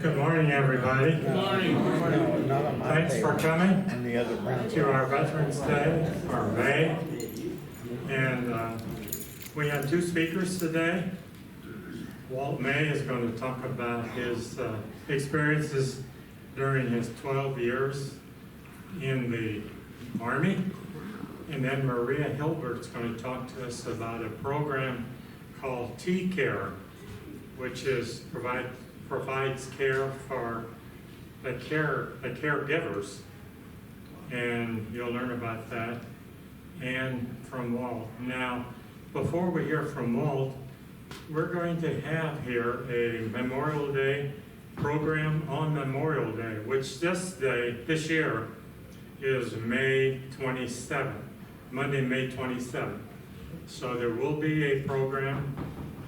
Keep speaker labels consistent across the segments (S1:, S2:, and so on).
S1: Good morning, everybody.
S2: Good morning.
S1: Thanks for coming to our Veterans Day, or May. And we have two speakers today. Walt May is going to talk about his experiences during his 12 years in the Army. And then Maria Hilbert is going to talk to us about a program called TCARE, which is provides care for the caregivers, and you'll learn about that, and from Walt. Now, before we hear from Walt, we're going to have here a Memorial Day program on Memorial Day, which this year is May 27th, Monday, May 27th. So there will be a program.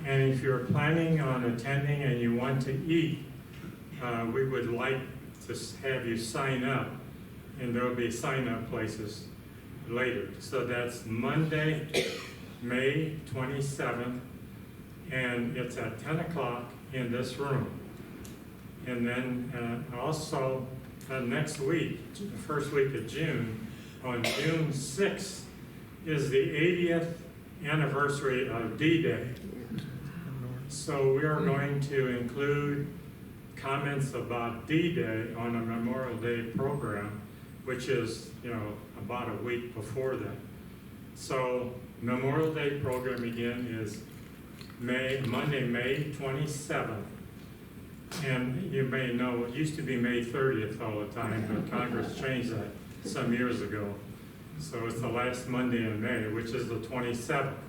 S1: And if you're planning on attending and you want to eat, we would like to have you sign up, and there will be sign-up places later. So that's Monday, May 27th, and it's at 10 o'clock in this room. And then also next week, the first week of June, on June 6th, is the 80th anniversary of D-Day. So we are going to include comments about D-Day on a Memorial Day program, which is, about a week before that. So Memorial Day program again is Monday, May 27th. And you may know, it used to be May 30th all the time, but Congress changed that some years ago. So it's the last Monday in May, which is the 27th.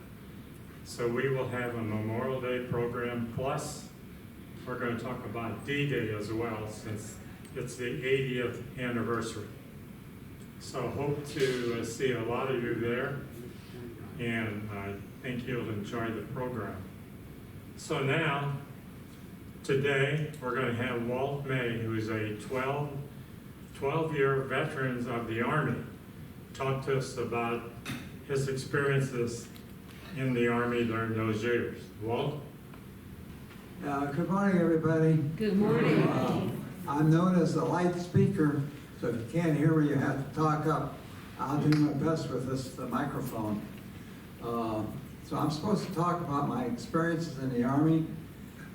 S1: So we will have a Memorial Day program, plus we're going to talk about D-Day as well, since it's the 80th anniversary. So hope to see a lot of you there, and I think you'll enjoy the program. So now, today, we're going to have Walt May, who is a 12-year veteran of the Army, talk to us about his experiences in the Army during those years. Walt?
S3: Good morning, everybody.
S2: Good morning.
S3: I'm known as the light speaker, so if you can't hear me, you have to talk up. I'll do my best with the microphone. So I'm supposed to talk about my experiences in the Army,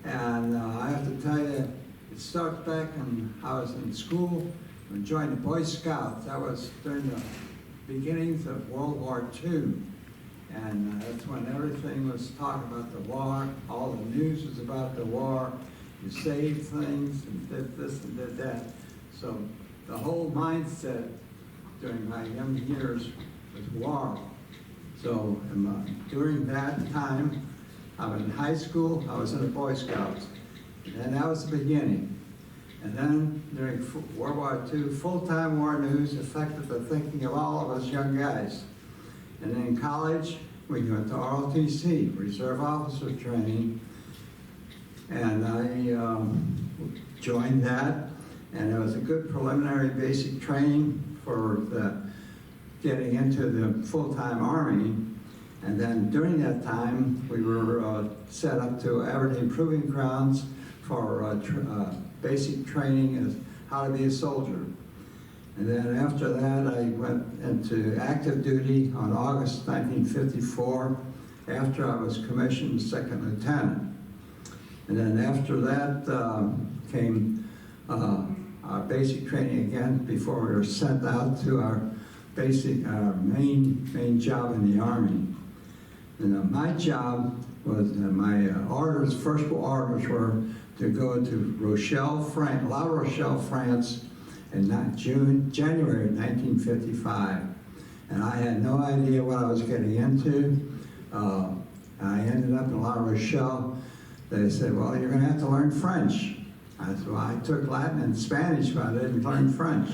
S3: and I have to tell you, it starts back when I was in school and joined the Boy Scouts. That was during the beginnings of World War II. And that's when everything was talking about the war. All the news was about the war. You saved things and did this and did that. So the whole mindset during my young years was war. So during that time, I was in high school, I was in the Boy Scouts. And that was the beginning. And then during World War II, full-time war news affected the thinking of all of us young guys. And then in college, we went to ROTC, Reserve Officer Training, and I joined that, and it was a good preliminary basic training for getting into the full-time Army. And then during that time, we were set up to Aberdeen Proving Grounds for basic training as how to be a soldier. And then after that, I went into active duty on August 1954, after I was commissioned second lieutenant. And then after that came our basic training again before we were sent out to our main job in the Army. And my job was, my first orders were to go to La Rochelle, France, in January 1955. And I had no idea what I was getting into. I ended up in La Rochelle. They said, well, you're going to have to learn French. I said, well, I took Latin and Spanish, but I didn't learn French.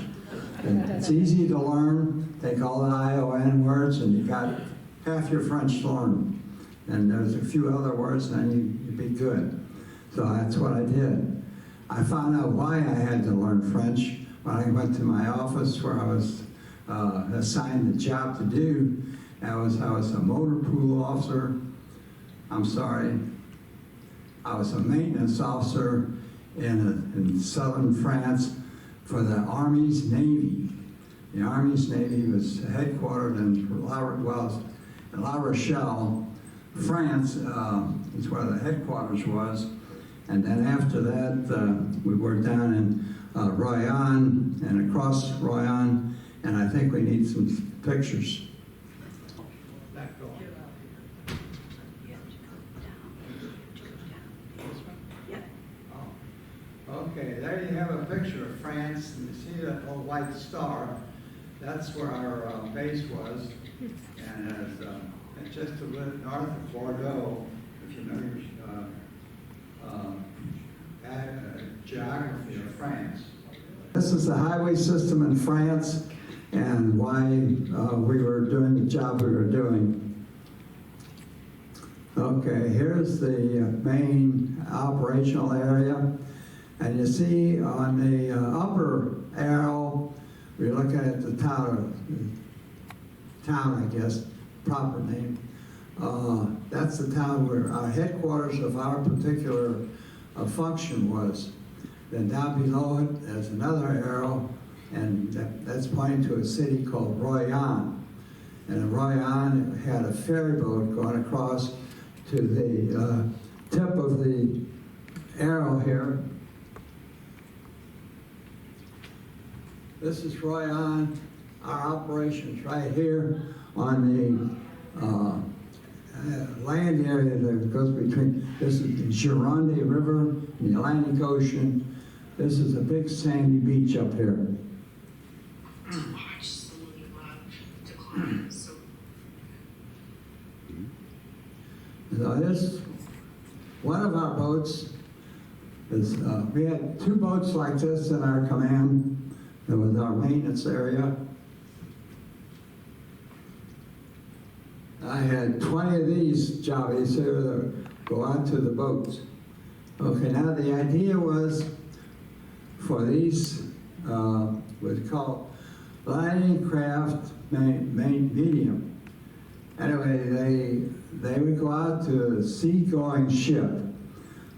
S3: And it's easy to learn. Take all the ION words, and you got half your French learned. And there's a few other words, and then you'd be good. So that's what I did. I found out why I had to learn French when I went to my office where I was assigned the job to do. I was a motor pool officer. I was a maintenance officer in southern France for the Army's Navy. The Army's Navy was headquartered in La Rochelle, France is where the headquarters was. And then after that, we were down in Royan and across Royan, and I think we need some pictures. Okay, there you have a picture of France, and you see that little white star. That's where our base was, and it's just a little north of Bordeaux, if you know your geography of France. This is the highway system in France, and why we were doing the job we were doing. Okay, here's the main operational area. And you see on the upper arrow, we're looking at the town, I guess, proper name. That's the town where our headquarters of our particular function was. Then down below it, there's another arrow, and that's pointing to a city called Royan. And Royan had a ferry boat going across to the tip of the arrow here. This is Royan, our operations right here on the land area that goes between, this is the Gironde River and the Atlantic Ocean. This is a big sandy beach up here. So this, one of our boats is, we had two boats like this in our command. That was our maintenance area. I had 20 of these jobbies here that go out to the boats. Okay, now the idea was for these, what's called landing craft medium. Anyway, they would go out to a sea-going ship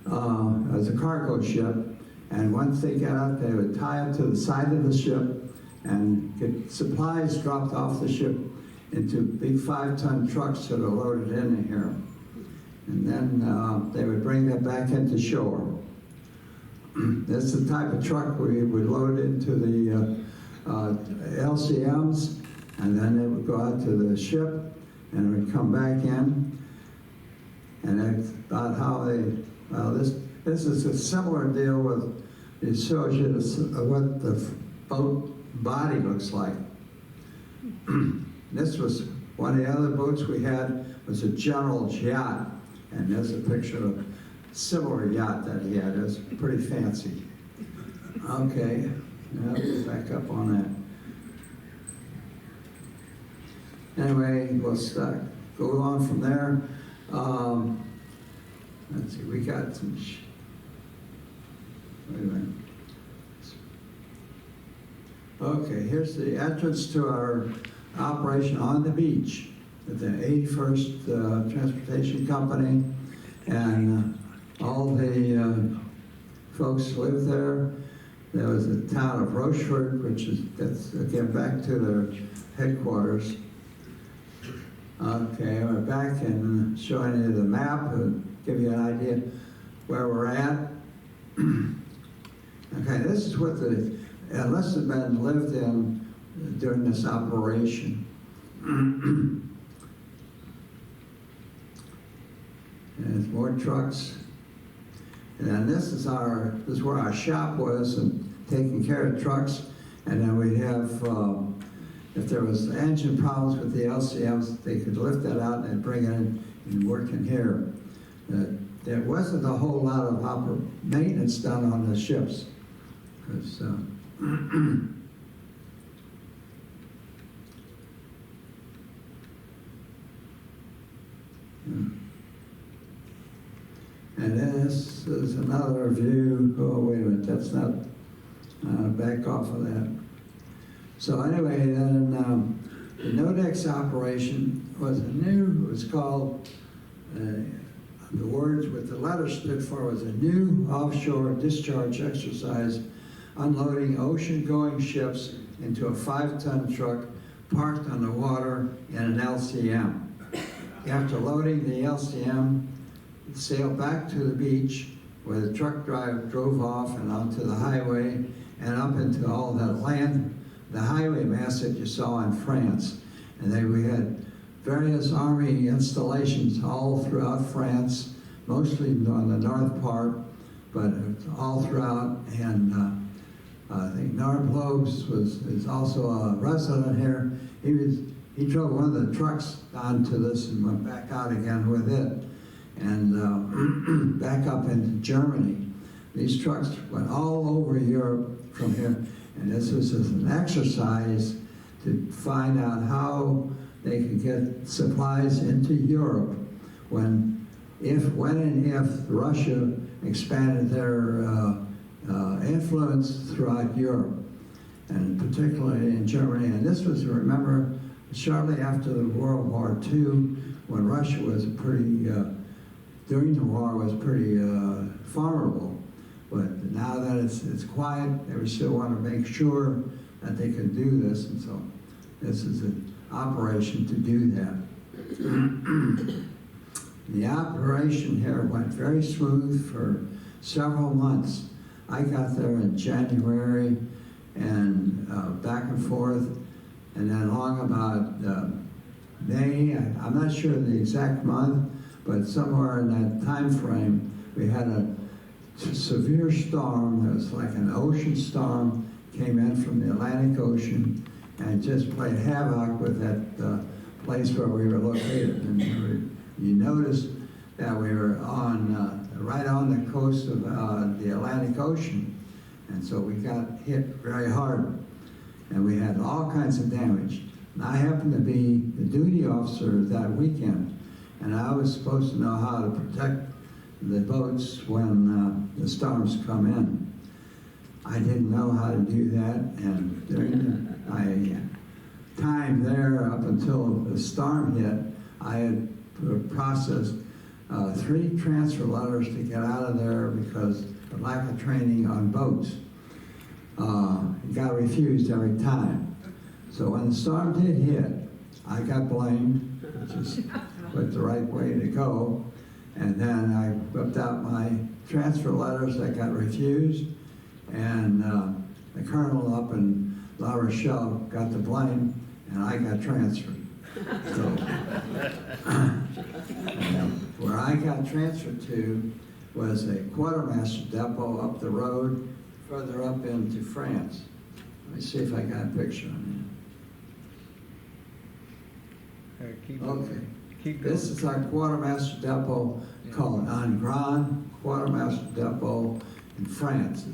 S3: as a cargo ship. And once they got out, they would tie it to the side of the ship and get supplies dropped off the ship into big 5-ton trucks that are loaded in here. And then they would bring that back into shore. That's the type of truck we would load into the LCMs, and then they would go out to the ship and it would come back in. And that's about how they, this is a similar deal with, it shows you what the boat body looks like. This was one of the other boats we had, was a General's yacht, and there's a picture of a similar yacht that he had. It was pretty fancy. Okay, now we'll back up on that. Anyway, we'll go on from there. Let's see, we got some. Wait a minute. Okay, here's the entrance to our operation on the beach at the 81st Transportation Company, and all the folks live there. There was the town of Rochefort, that's again back to their headquarters. Okay, we're back and showing you the map and give you an idea where we're at. Okay, this is what the enlisted men lived in during this operation. And there's more trucks. And this is where our shop was, and taking care of trucks. And then we'd have, if there was engine problems with the LCMs, they could lift that out and bring it in and work in here. There wasn't a whole lot of maintenance done on the ships. Because, and this is another view. Oh, wait a minute, that's not, back off of that. So anyway, then the Nodex operation was it was called The words with the letter stood for was a new offshore discharge exercise unloading ocean-going ships into a 5-ton truck parked on the water in an LCM. After loading the LCM, it sailed back to the beach where the truck driver drove off and onto the highway and up into all that land, the highway mass that you saw in France. And then we had various army installations all throughout France, mostly on the north part, but all throughout. And I think Norm Lobes is also a resident here. He drove one of the trucks onto this and went back out again with it, and back up into Germany. These trucks went all over Europe from here, and this was just an exercise to find out how they could get supplies into Europe when and if Russia expanded their influence throughout Europe, and particularly in Germany. And this was, remember, shortly after the World War II, when Russia was during the war was pretty formidable. But now that it's quiet, they still want to make sure that they can do this, and so this is an operation to do that. The operation here went very smooth for several months. I got there in January and back and forth, and then along about May, I'm not sure the exact month, but somewhere in that time frame, we had a severe storm. It was like an ocean storm, came in from the Atlantic Ocean and just played havoc with that place where we were located. And you noticed that we were right on the coast of the Atlantic Ocean, and so we got hit very hard, and we had all kinds of damage. And I happened to be the duty officer that weekend, and I was supposed to know how to protect the boats when the storms come in. I didn't know how to do that, and during my time there up until the storm hit, I had processed 3 transfer letters to get out of there because of lack of training on boats. It got refused every time. So when the storm did hit, I got blamed, which is the right way to go. And then I whipped out my transfer letters that got refused, and the colonel up in La Rochelle got the blame, and I got transferred. So, where I got transferred to was a quartermaster depot up the road, further up into France. Let me see if I got a picture on
S2: Keep
S3: here. Okay.
S2: going.
S3: This is our quartermaster depot called Angran Quartermaster Depot in France.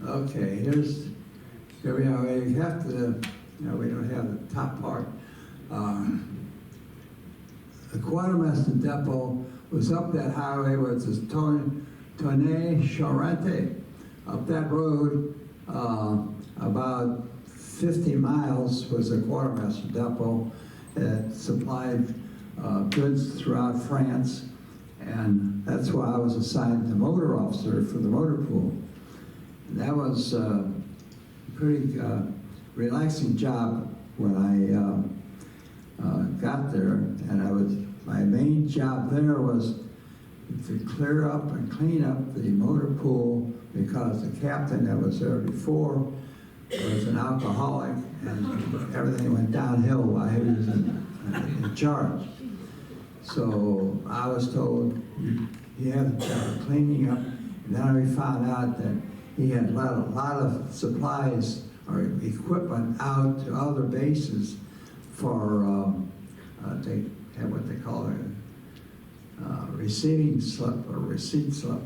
S3: Okay, here we are. We have to, we don't have the top part. The quartermaster depot was up that highway where it says Tonnet-Charente. Up that road, about 50 miles was a quartermaster depot that supplied goods throughout France, and that's why I was assigned the motor officer for the motor pool. And that was a pretty relaxing job when I got there, and my main job there was to clear up and clean up the motor pool because the captain that was there before was an alcoholic, and everything went downhill while he was in charge. So I was told he had the job of cleaning up, and then we found out that he had let a lot of supplies or equipment out to other bases for they have what they call a receiving slip or receipt slip,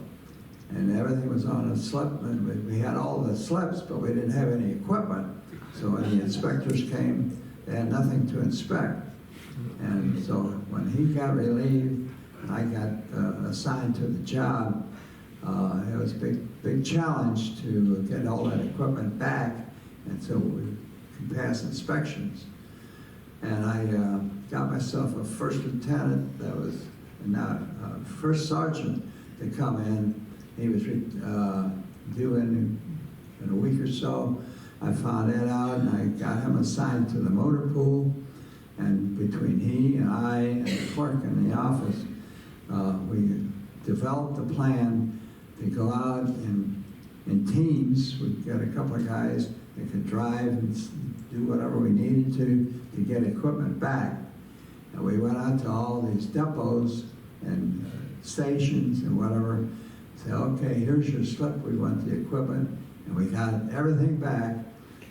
S3: and everything was on a slip, and we had all the slips, but we didn't have any equipment. So when the inspectors came, they had nothing to inspect. And so when he got relieved and I got assigned to the job, it was a big challenge to get all that equipment back, and so we could pass inspections. And I got myself a first lieutenant that was first sergeant to come in. He was due in a week or so. I found that out, and I got him assigned to the motor pool. And between he and I and the clerk in the office, we developed a plan to go out in teams. We got a couple of guys that could drive and do whatever we needed to get equipment back. And we went out to all these depots and stations and whatever. Say, okay, here's your slip. We want the equipment, and we got everything back.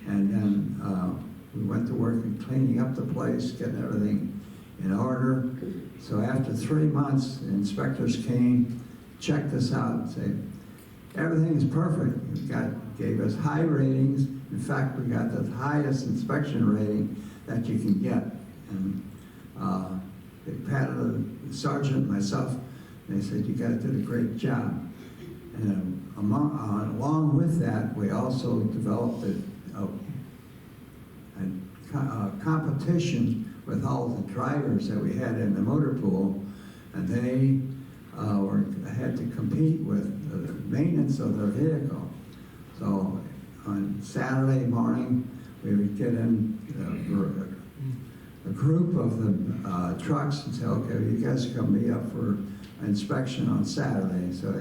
S3: And then we went to work in cleaning up the place, getting everything in order. So after 3 months, the inspectors came, checked us out, and said, everything is perfect. Gave us high ratings. In fact, we got the highest inspection rating that you can get. And they patted the sergeant and myself, and they said, you guys did a great job. And along with that, we also developed a competition with all the drivers that we had in the motor pool, and they had to compete with the maintenance of their vehicle. So on Saturday morning, we would get in a group of the trucks and say, okay, you guys come be up for inspection on Saturday. So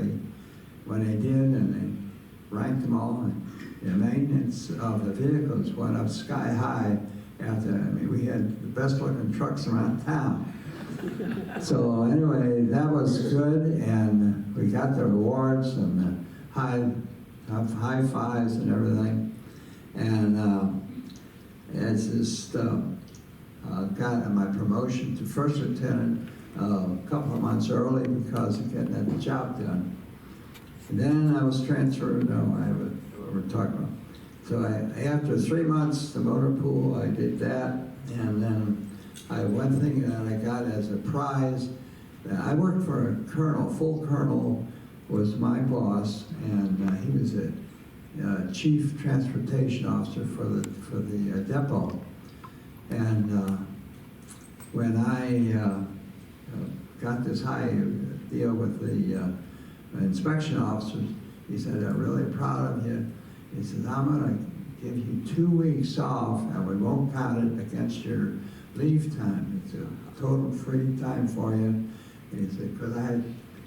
S3: when they did, and they ranked them all, and the maintenance of the vehicles went up sky high. We had the best looking trucks around town. So anyway, that was good, and we got the awards and the high fives and everything. And it's just got my promotion to first lieutenant a couple of months early because of getting that job done. And then I was transferred. We're talking about. So after 3 months, the motor pool, I did that, and then one thing that I got as a prize, I worked for a colonel. Full colonel was my boss, and he was a chief transportation officer for the depot. And when I got this high deal with the inspection officers, he said, I'm really proud of you. He said, I'm going to give you 2 weeks off, and we won't count it against your leave time. It's a total free time for you. And he said, because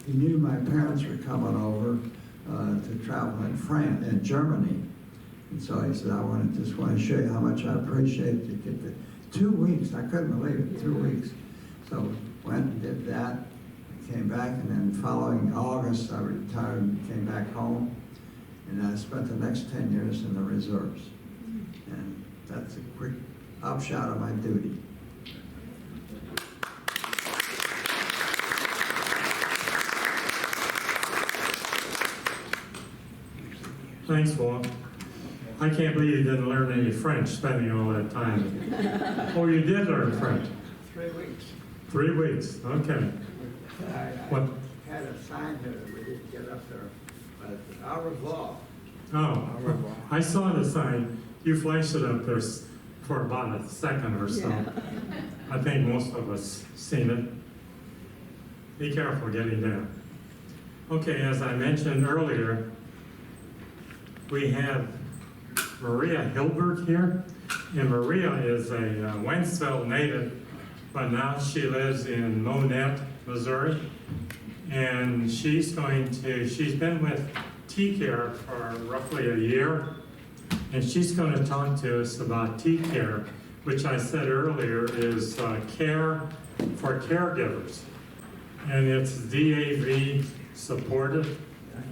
S3: he knew my parents were coming over to travel in Germany. And so he said, just want to show you how much I appreciate you. Get the 2 weeks. I couldn't believe it, 2 weeks. So went and did that. Came back, and then following August, I retired and came back home. And I spent the next 10 years in the reserves. And that's a quick upshot of my duty.
S1: Thanks, Walt. I can't believe you didn't learn any French spending all that time. Oh, you did learn French?
S3: 3 weeks.
S1: 3 weeks, okay. What?
S3: Had a sign here that we didn't get up there, but au revoir.
S1: Oh, I saw the sign. You flashed it up there for about a second or so. Yeah. I think most of us seen it. Be careful getting down. Okay, as I mentioned earlier, we have Maria Hilbert here. And Maria is a Wentzville native, but now she lives in Monette, Missouri. And she's been with TCARE for roughly a year. And she's going to talk to us about TCARE, which I said earlier is care for caregivers. And it's DAV supported,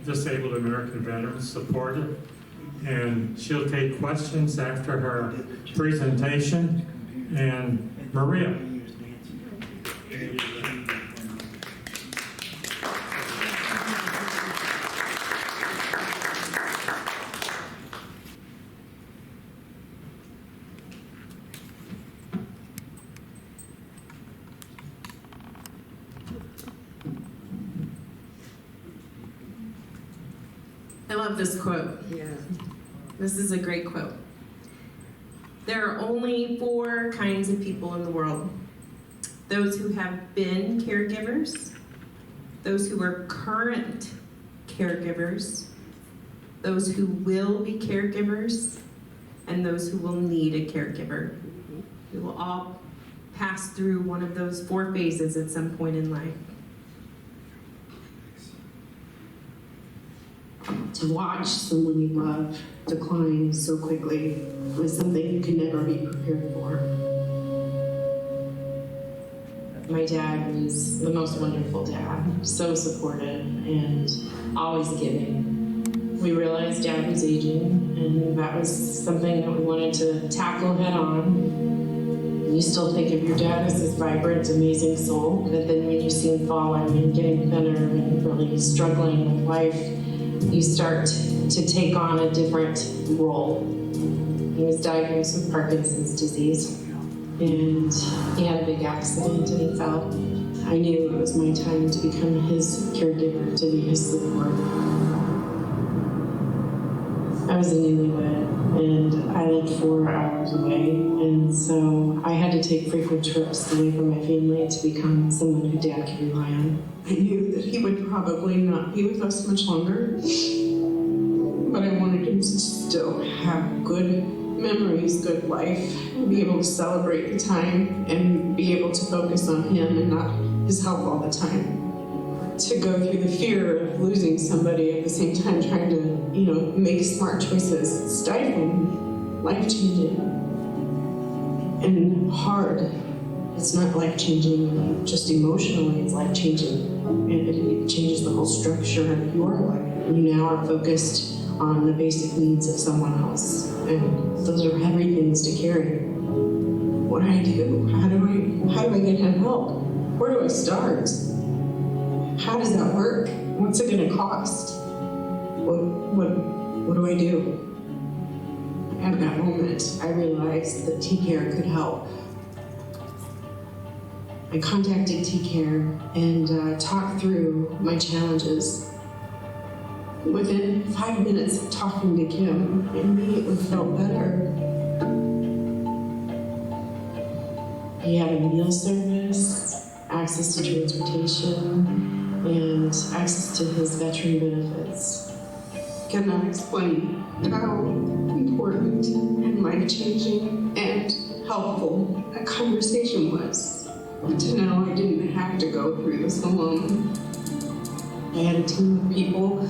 S1: Disabled American Veterans supported. And she'll take questions after her presentation. And Maria.
S2: I love this quote.
S4: Yeah.
S2: This is a great quote. There are only 4 kinds of people in the world: those who have been caregivers, those who are current caregivers, those who will be caregivers, and those who will need a caregiver. We will all pass through one of those 4 phases at some point in life.
S4: To watch someone you love decline so quickly was something you can never be prepared for. My dad was the most wonderful dad, so supportive and always giving. We realized Dad was aging, and that was something that we wanted to tackle head on. You still think of your dad as this vibrant, amazing soul, but then when you see him falling and getting thinner and really struggling with life, you start to take on a different role. He was diagnosed with Parkinson's disease, and he had a big accident and he fell. I knew it was my time to become his caregiver, to be his support. I was a newlywed, and I lived 4 hours away, and so I had to take frequent trips away from my family to become someone who Dad could rely on. I knew that he would probably not be with us much longer, but I wanted him to still have good memories, good life, be able to celebrate the time and be able to focus on him and not his health all the time. To go through the fear of losing somebody at the same time trying to, make smart choices, it's stifling, life-changing, and hard. It's not life-changing just emotionally, it's life-changing. And it changes the whole structure of your life. You now are focused on the basic needs of someone else, and those are heavy things to carry. What do I do? How do I get him help? Where do I start? How does that work? What's it going to cost? What do I do? At that moment, I realized that TCARE could help. I contacted TCARE and talked through my challenges. Within 5 minutes of talking to Kim, I immediately felt better. He had a meal service, access to transportation, and access to his veteran benefits. Cannot explain how important and life-changing and helpful that conversation was. To know I didn't have to go through this alone. I had a team of people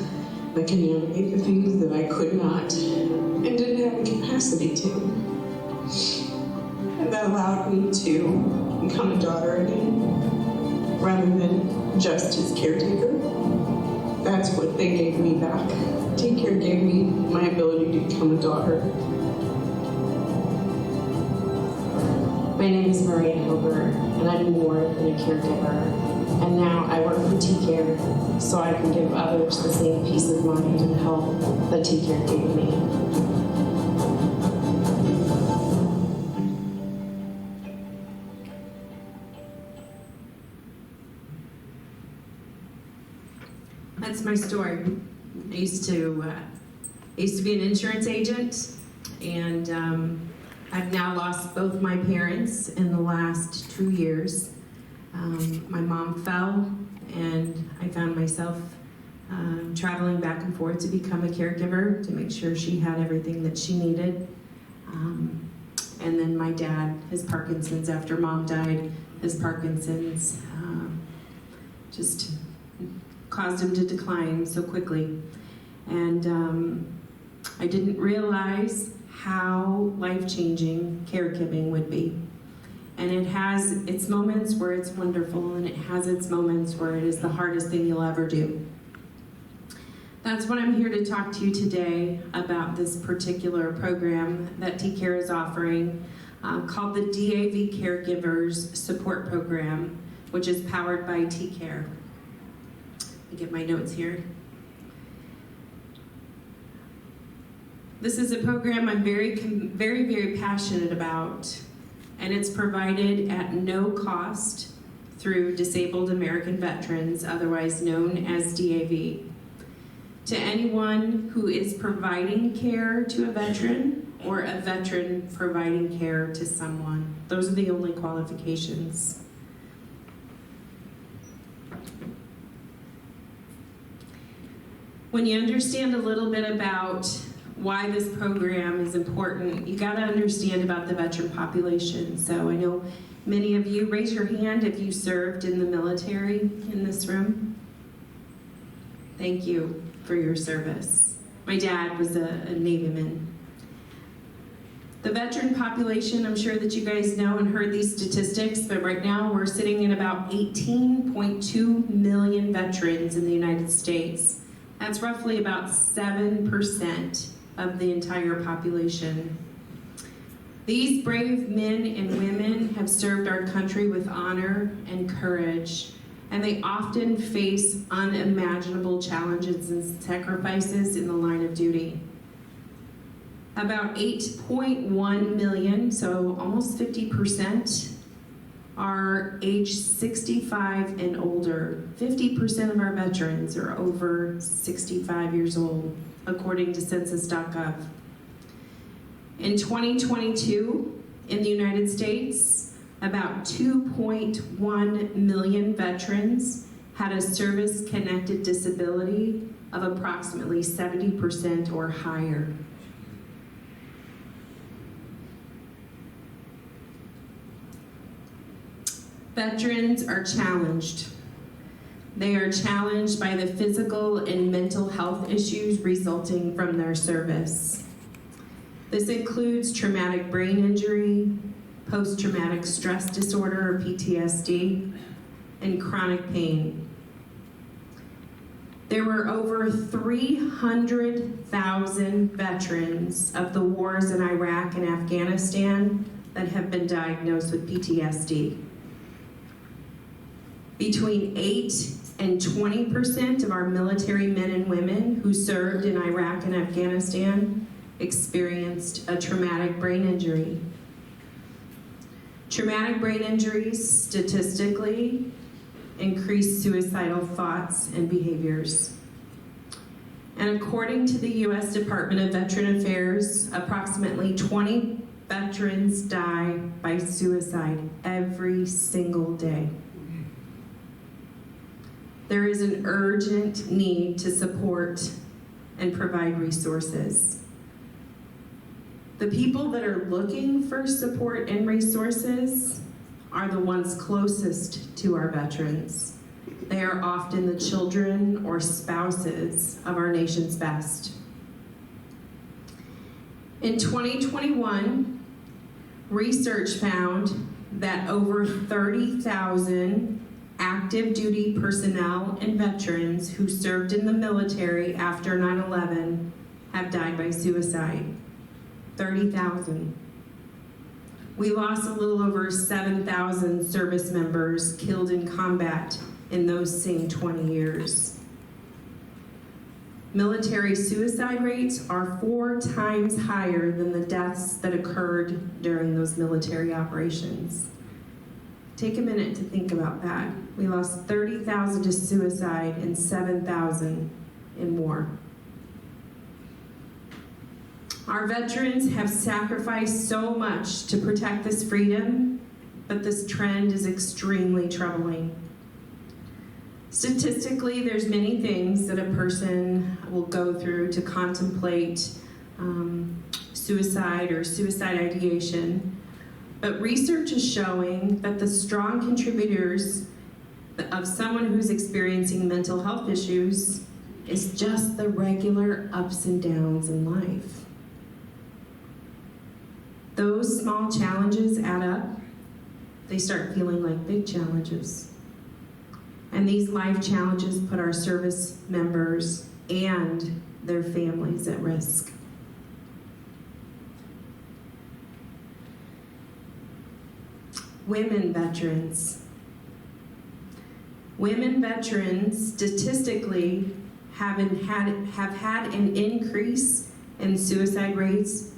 S4: that can navigate the things that I could not and didn't have the capacity to. And that allowed me to become a daughter again, rather than just his caretaker. That's what they gave me back. TCARE gave me my ability to become a daughter. My name is Maria Hilbert, and I'm more than a caregiver. And now I work for TCARE so I can give others the same peace of mind and help that TCARE gave me.
S2: That's my story. I used to be an insurance agent, and I've now lost both my parents in the last 2 years. My mom fell, and I found myself traveling back and forth to become a caregiver to make sure she had everything that she needed. And then my dad, his Parkinson's, after mom died, his Parkinson's just caused him to decline so quickly. And I didn't realize how life-changing caregiving would be. And it has its moments where it's wonderful, and it has its moments where it is the hardest thing you'll ever do. That's what I'm here to talk to you today about, this particular program that TCARE is offering called the DAV Caregivers Support Program, which is powered by TCARE. Let me get my notes here. This is a program I'm very, very passionate about, and it's provided at no cost through Disabled American Veterans, otherwise known as DAV. To anyone who is providing care to a veteran, or a veteran providing care to someone. Those are the only qualifications. When you understand a little bit about why this program is important, you got to understand about the veteran population. So I know many of you, raise your hand if you served in the military in this room. Thank you for your service. My dad was a Navyman. The veteran population, I'm sure that you guys know and heard these statistics, but right now we're sitting at about 18.2 million veterans in the United States. That's roughly about 7% of the entire population. These brave men and women have served our country with honor and courage, and they often face unimaginable challenges and sacrifices in the line of duty. About 8.1 million, so almost 50%, are age 65 and older. 50% of our veterans are over 65 years old, according to census.gov. In 2022, in the United States, about 2.1 million veterans had a service-connected disability of approximately 70% or higher. Veterans are challenged. They are challenged by the physical and mental health issues resulting from their service. This includes traumatic brain injury, post-traumatic stress disorder or PTSD, and chronic pain. There were over 300,000 veterans of the wars in Iraq and Afghanistan that have been diagnosed with PTSD. Between 8 and 20% of our military men and women who served in Iraq and Afghanistan experienced a traumatic brain injury. Traumatic brain injuries statistically increase suicidal thoughts and behaviors. And according to the U.S. Department of Veteran Affairs, approximately 20 veterans die by suicide every single day. There is an urgent need to support and provide resources. The people that are looking for support and resources are the ones closest to our veterans. They are often the children or spouses of our nation's best. In 2021, research found that over 30,000 active duty personnel and veterans who served in the military after 9/11 have died by suicide. 30,000. We lost a little over 7,000 service members killed in combat in those same 20 years. Military suicide rates are 4 times higher than the deaths that occurred during those military operations. Take a minute to think about that. We lost 30,000 to suicide and 7,000 in war. Our veterans have sacrificed so much to protect this freedom, but this trend is extremely troubling. Statistically, there's many things that a person will go through to contemplate suicide or suicide ideation. But research is showing that the strong contributors of someone who's experiencing mental health issues is just the regular ups and downs in life. Those small challenges add up. They start feeling like big challenges. And these life challenges put our service members and their families at risk. Women veterans. Women veterans statistically have had an increase in suicide rates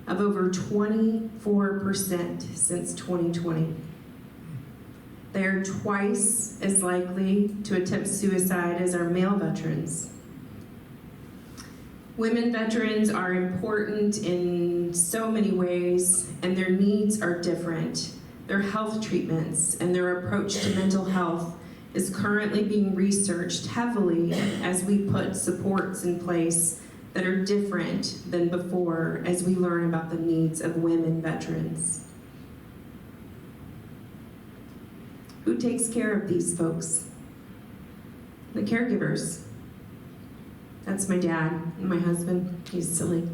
S2: of over 24% since 2020. They are twice as likely to attempt suicide as our male veterans. Women veterans are important in so many ways, and their needs are different. Their health treatments and their approach to mental health is currently being researched heavily as we put supports in place that are different than before as we learn about the needs of women veterans. Who takes care of these folks? The caregivers. That's my dad and my husband. He's silly.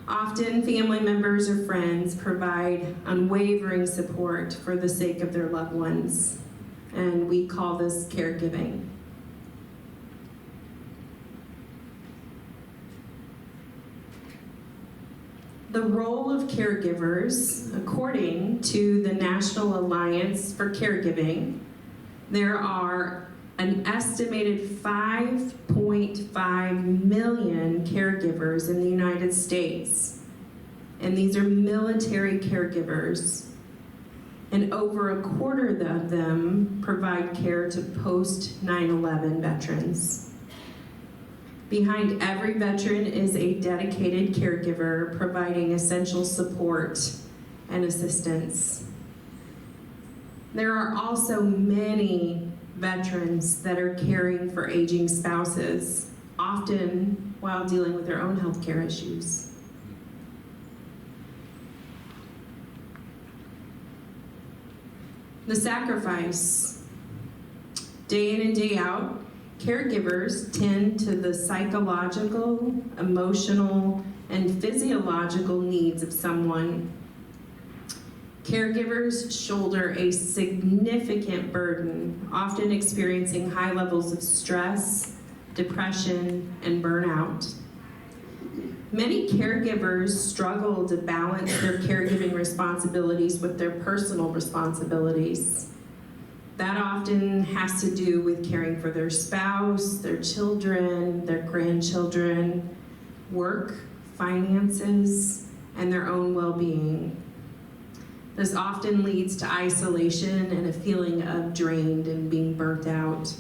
S2: Often, family members or friends provide unwavering support for the sake of their loved ones, and we call this caregiving. The role of caregivers, according to the National Alliance for Caregiving, there are an estimated 5.5 million caregivers in the United States. And these are military caregivers. And over a quarter of them provide care to post-9/11 veterans. Behind every veteran is a dedicated caregiver providing essential support and assistance. There are also many veterans that are caring for aging spouses, often while dealing with their own health care issues. The sacrifice. Day in and day out, caregivers tend to the psychological, emotional, and physiological needs of someone. Caregivers shoulder a significant burden, often experiencing high levels of stress, depression, and burnout. Many caregivers struggle to balance their caregiving responsibilities with their personal responsibilities. That often has to do with caring for their spouse, their children, their grandchildren, work, finances, and their own well-being. This often leads to isolation and a feeling of drained and being burnt out.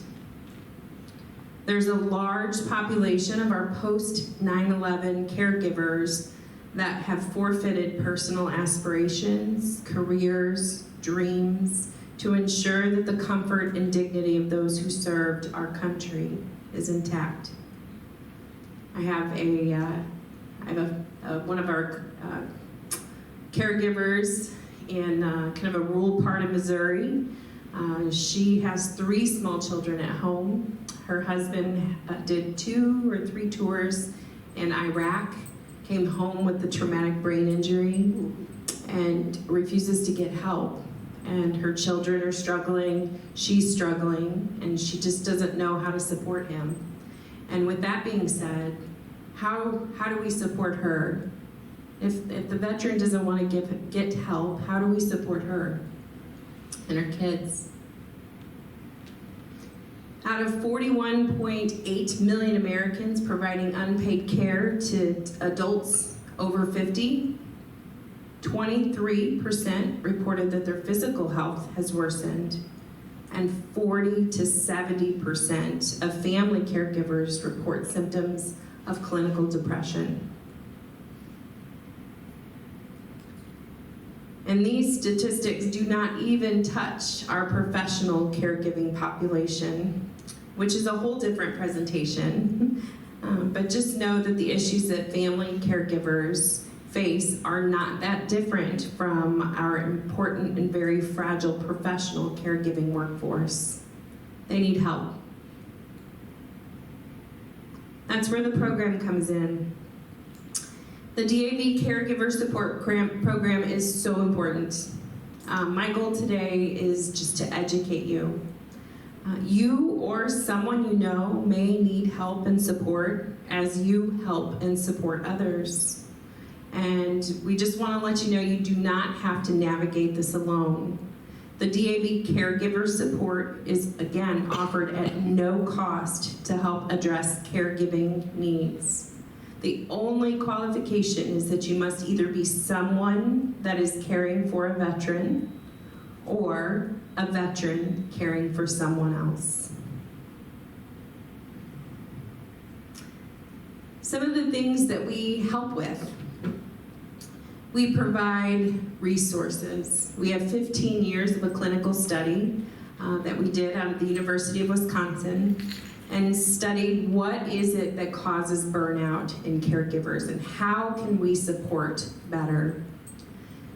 S2: There's a large population of our post-9/11 caregivers that have forfeited personal aspirations, careers, dreams, to ensure that the comfort and dignity of those who served our country is intact. I have one of our caregivers in kind of a rural part of Missouri. She has 3 small children at home. Her husband did 2 or 3 tours in Iraq, came home with a traumatic brain injury, and refuses to get help. And her children are struggling, she's struggling, and she just doesn't know how to support him. And with that being said, how do we support her? If the veteran doesn't want to get help, how do we support her and her kids? Out of 41.8 million Americans providing unpaid care to adults over 50, 23% reported that their physical health has worsened, and 40 to 70% of family caregivers report symptoms of clinical depression. And these statistics do not even touch our professional caregiving population, which is a whole different presentation. But just know that the issues that family caregivers face are not that different from our important and very fragile professional caregiving workforce. They need help. That's where the program comes in. The DAV Caregiver Support Program is so important. My goal today is just to educate you. You or someone you know may need help and support as you help and support others. And we just want to let you know you do not have to navigate this alone. The DAV Caregiver Support is, again, offered at no cost to help address caregiving needs. The only qualification is that you must either be someone that is caring for a veteran or a veteran caring for someone else. Some of the things that we help with. We provide resources. We have 15 years of a clinical study that we did out of the University of Wisconsin and studied what is it that causes burnout in caregivers and how can we support better.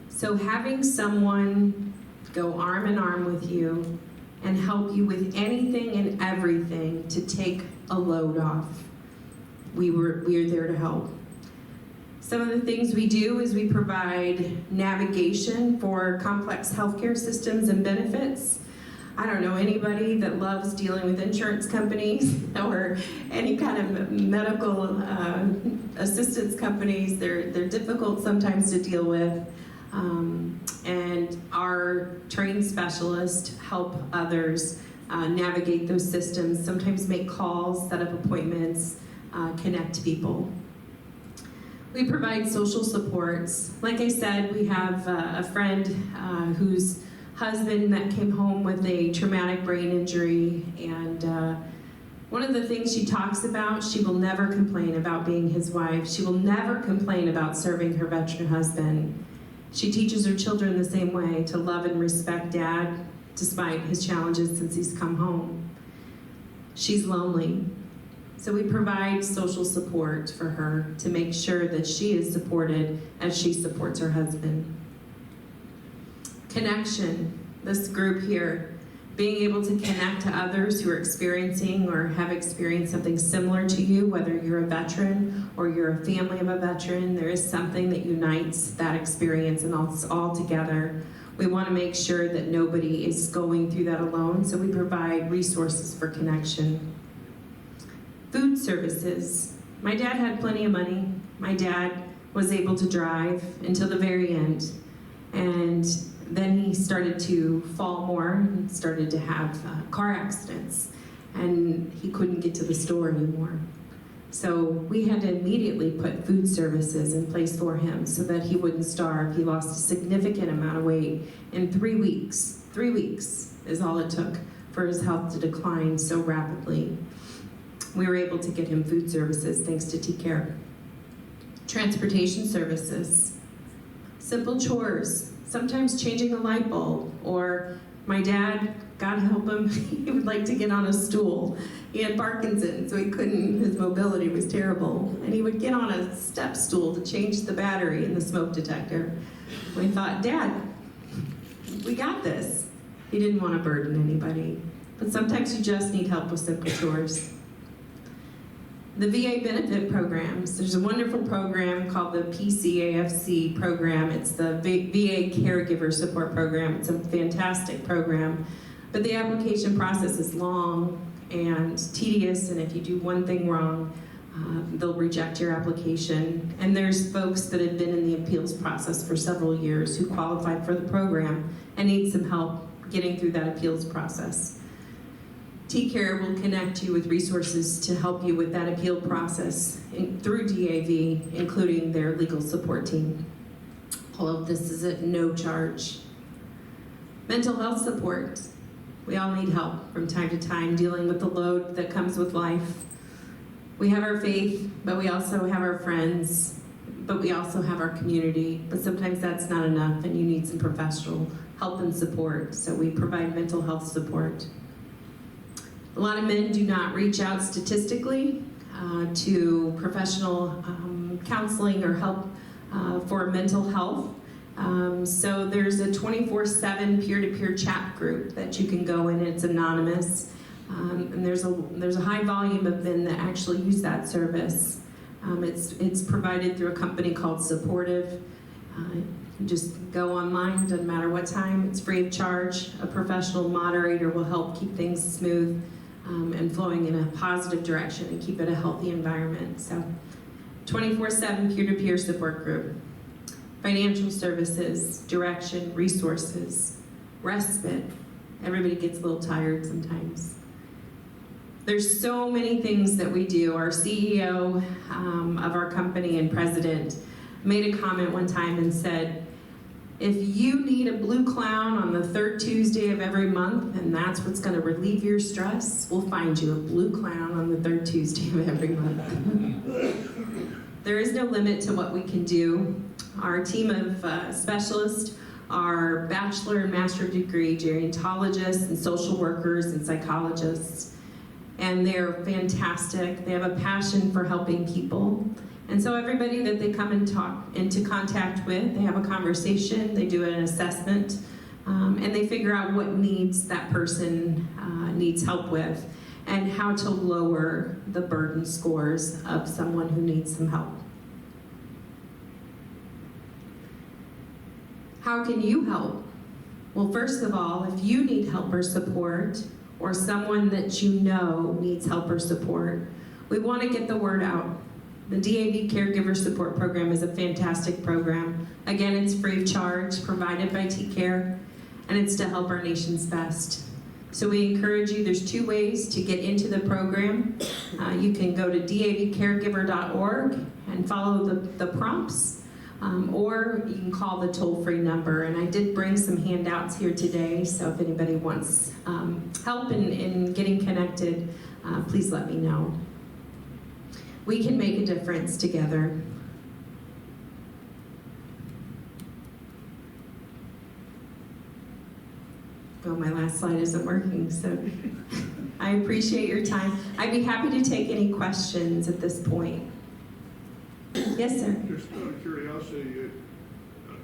S2: So having someone go arm in arm with you and help you with anything and everything to take a load off. We are there to help. Some of the things we do is we provide navigation for complex healthcare systems and benefits. I don't know anybody that loves dealing with insurance companies or any kind of medical assistance companies. They're difficult sometimes to deal with. And our trained specialists help others navigate those systems, sometimes make calls, set up appointments, connect people. We provide social supports. Like I said, we have a friend whose husband that came home with a traumatic brain injury, and one of the things she talks about, she will never complain about being his wife. She will never complain about serving her veteran husband. She teaches her children the same way, to love and respect Dad despite his challenges since he's come home. She's lonely. So we provide social support for her to make sure that she is supported as she supports her husband. Connection, this group here, being able to connect to others who are experiencing or have experienced something similar to you, whether you're a veteran or you're a family of a veteran, there is something that unites that experience and us all together. We want to make sure that nobody is going through that alone, so we provide resources for connection. Food services. My dad had plenty of money. My dad was able to drive until the very end. And then he started to fall more and started to have car accidents. And he couldn't get to the store anymore. So we had to immediately put food services in place for him so that he wouldn't starve. He lost a significant amount of weight in 3 weeks. 3 weeks is all it took for his health to decline so rapidly. We were able to get him food services thanks to TCARE. Transportation services, simple chores, sometimes changing a light bulb, or my dad, God help him, he would like to get on a stool. He had Parkinson's, so he couldn't, his mobility was terrible. And he would get on a step stool to change the battery in the smoke detector. We thought, Dad, we got this. He didn't want to burden anybody. But sometimes you just need help with simple chores. The VA benefit programs. There's a wonderful program called the PCAFC program. It's the VA Caregiver Support Program. It's a fantastic program. But the application process is long and tedious, and if you do one thing wrong, they'll reject your application. And there's folks that have been in the appeals process for several years who qualified for the program and need some help getting through that appeals process. TCARE will connect you with resources to help you with that appeal process through DAV, including their legal support team. All of this is at no charge. Mental health support. We all need help from time to time dealing with the load that comes with life. We have our faith, but we also have our friends, but we also have our community. But sometimes that's not enough and you need some professional help and support. So we provide mental health support. A lot of men do not reach out statistically to professional counseling or help for mental health. So there's a 24/7 peer-to-peer chat group that you can go in. It's anonymous, and there's a high volume of men that actually use that service. It's provided through a company called Supportive. You just go online, doesn't matter what time. It's free of charge. A professional moderator will help keep things smooth and flowing in a positive direction and keep it a healthy environment. So 24/7 peer-to-peer support group. Financial services, direction, resources, respite. Everybody gets a little tired sometimes. There's so many things that we do. Our CEO of our company and president made a comment one time and said, if you need a blue clown on the third Tuesday of every month, and that's what's going to relieve your stress, we'll find you a blue clown on the third Tuesday of every month. There is no limit to what we can do. Our team of specialists are bachelor and master degree gerontologists and social workers and psychologists. And they're fantastic. They have a passion for helping people. And so everybody that they come and talk into contact with, they have a conversation, they do an assessment, and they figure out what needs that person needs help with and how to lower the burden scores of someone who needs some help. How can you help? Well, first of all, if you need help or support, or someone that you know needs help or support, we want to get the word out. The DAV Caregiver Support Program is a fantastic program. Again, it's free of charge, provided by TCARE, and it's to help our nation's best. So we encourage you, there's 2 ways to get into the program. You can go to davcaregiver.org and follow the prompts, or you can call the toll-free number. And I did bring some handouts here today, so if anybody wants help in getting connected, please let me know. We can make a difference together. Oh, my last slide isn't working, so I appreciate your time. I'd be happy to take any questions at this point. Yes, sir.
S5: Just out of curiosity,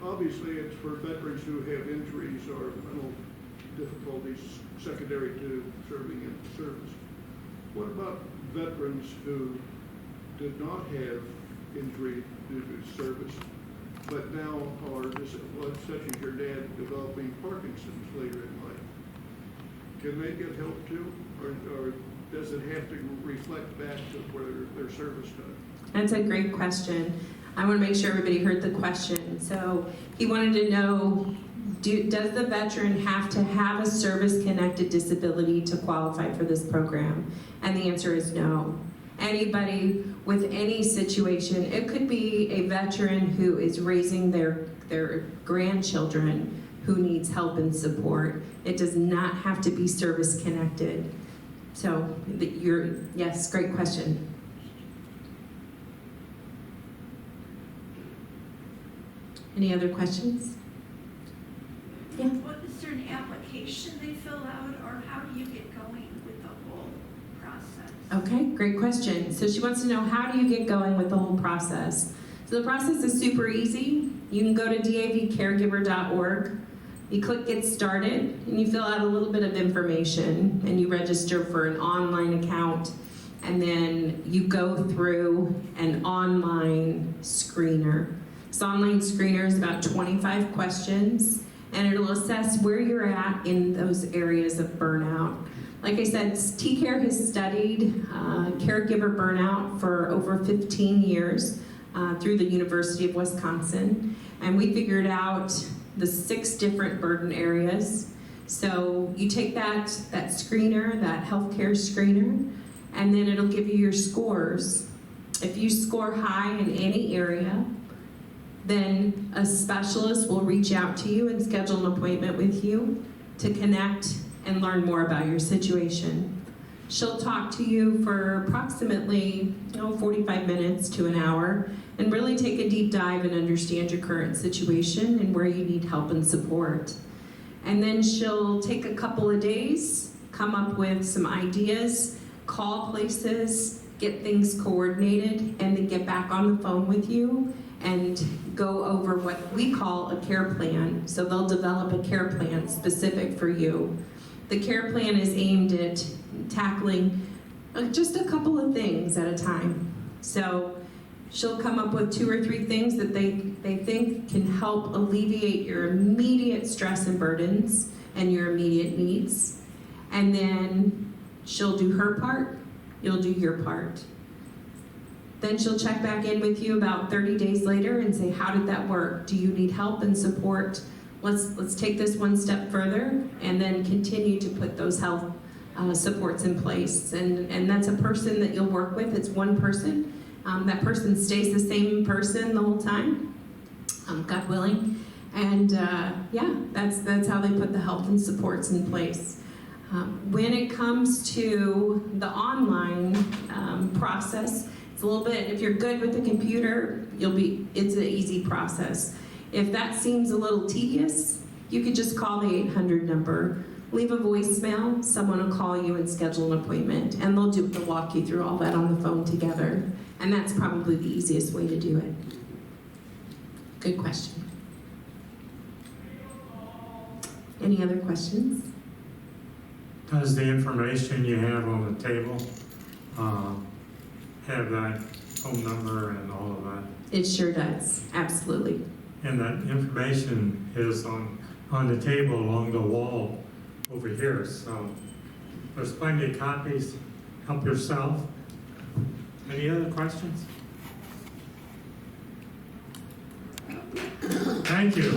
S5: obviously it's for veterans who have injuries or mental difficulties secondary to serving in service. What about veterans who did not have injury due to service, but now are, such as your dad, developing Parkinson's later in life? Can they get help too, or does it have to reflect back to where their service time?
S2: That's a great question. I want to make sure everybody heard the question. So he wanted to know, does the veteran have to have a service-connected disability to qualify for this program? And the answer is no. Anybody with any situation, it could be a veteran who is raising their grandchildren who needs help and support. It does not have to be service-connected. So, yes, great question. Any other questions? Yeah.
S6: What is there an application they fill out, or how do you get going with the whole process?
S2: Okay, great question. So she wants to know, how do you get going with the whole process? So the process is super easy. You can go to davcaregiver.org. You click Get Started, and you fill out a little bit of information, and you register for an online account, and then you go through an online screener. This online screener is about 25 questions, and it'll assess where you're at in those areas of burnout. Like I said, TCARE has studied caregiver burnout for over 15 years through the University of Wisconsin, and we figured out the 6 different burden areas. So you take that screener, that healthcare screener, and then it'll give you your scores. If you score high in any area, then a specialist will reach out to you and schedule an appointment with you to connect and learn more about your situation. She'll talk to you for approximately 45 minutes to an hour and really take a deep dive and understand your current situation and where you need help and support. And then she'll take a couple of days, come up with some ideas, call places, get things coordinated, and then get back on the phone with you and go over what we call a care plan. So they'll develop a care plan specific for you. The care plan is aimed at tackling just a couple of things at a time. So she'll come up with 2 or 3 things that they think can help alleviate your immediate stress and burdens and your immediate needs. And then she'll do her part, you'll do your part. Then she'll check back in with you about 30 days later and say, how did that work? Do you need help and support? Let's take this one step further and then continue to put those health supports in place. And that's a person that you'll work with. It's one person. That person stays the same person the whole time, God willing. And that's how they put the health and supports in place. When it comes to the online process, It's a little bit, if you're good with the computer, it's an easy process. If that seems a little tedious, you could just call the 800 number, leave a voicemail, someone will call you and schedule an appointment, and they'll walk you through all that on the phone together. And that's probably the easiest way to do it. Good question. Any other questions?
S1: Does the information you have on the table have that phone number and all of that?
S2: It sure does, absolutely.
S1: And that information is on the table along the wall over here, so there's plenty of copies. Help yourself. Any other questions? Thank you.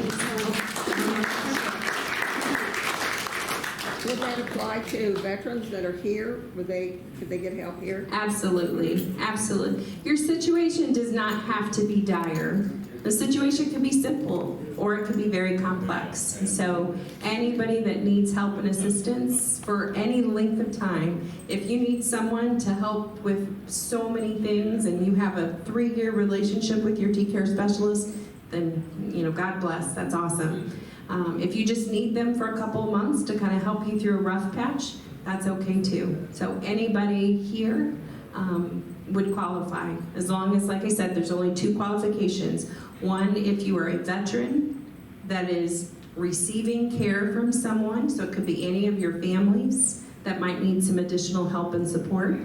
S7: Would that apply to veterans that are here? Could they get help here?
S2: Absolutely, absolutely. Your situation does not have to be dire. The situation can be simple, or it can be very complex. So anybody that needs help and assistance for any length of time, if you need someone to help with so many things and you have a 3-year relationship with your TCARE specialist, then, God bless, that's awesome. If you just need them for a couple of months to kind of help you through a rough patch, that's okay too. So anybody here would qualify, as long as, like I said, there's only 2 qualifications. One, if you are a veteran that is receiving care from someone, so it could be any of your families that might need some additional help and support,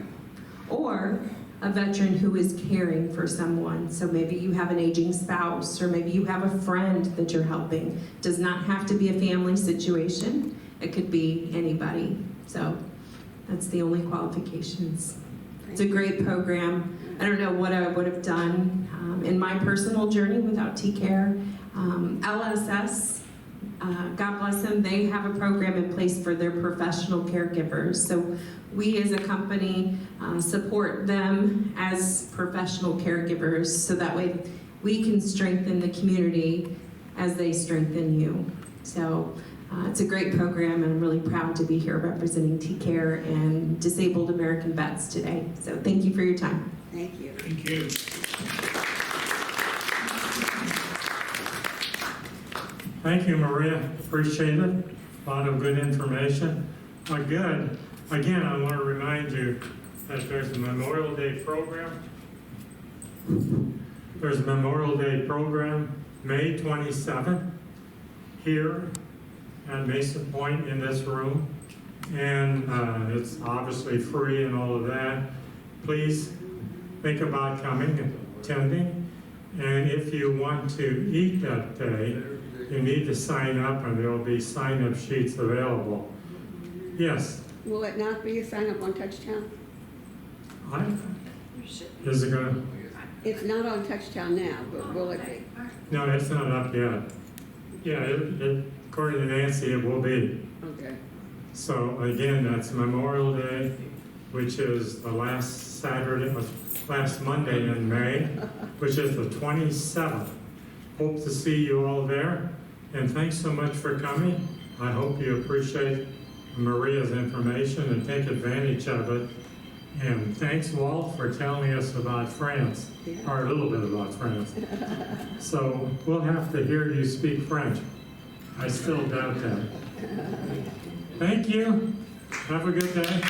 S2: or a veteran who is caring for someone. So maybe you have an aging spouse, or maybe you have a friend that you're helping. Does not have to be a family situation. It could be anybody. So that's the only qualifications. It's a great program. I don't know what I would have done in my personal journey without TCARE. LSS, God bless them, they have a program in place for their professional caregivers. So we as a company support them as professional caregivers, so that way we can strengthen the community as they strengthen you. So it's a great program, and I'm really proud to be here representing TCARE and disabled American vets today. So thank you for your time.
S7: Thank you.
S1: Thank you. Thank you, Maria. Appreciate it. A lot of good information. Good. Again, I want to remind you that there's a Memorial Day program. There's a Memorial Day program May 27th here at Mason Pointe in this room. And it's obviously free and all of that. Please think about coming and attending. And if you want to eat that day, you need to sign up, and there will be sign-up sheets available. Yes?
S7: Will it not be a sign up on Touchtown?
S1: Is it gonna?
S7: It's not on Touchtown now, but will it be?
S1: No, it's not up yet. Yeah, according to Nancy, it will be.
S7: Okay.
S1: So again, that's Memorial Day, which is the last Monday in May, which is the 27th. Hope to see you all there, and thanks so much for coming. I hope you appreciate Maria's information and take advantage of it. And thanks, Walt, for telling us about France, or a little bit about France. So we'll have to hear you speak French. I still doubt that. Thank you. Have a good day.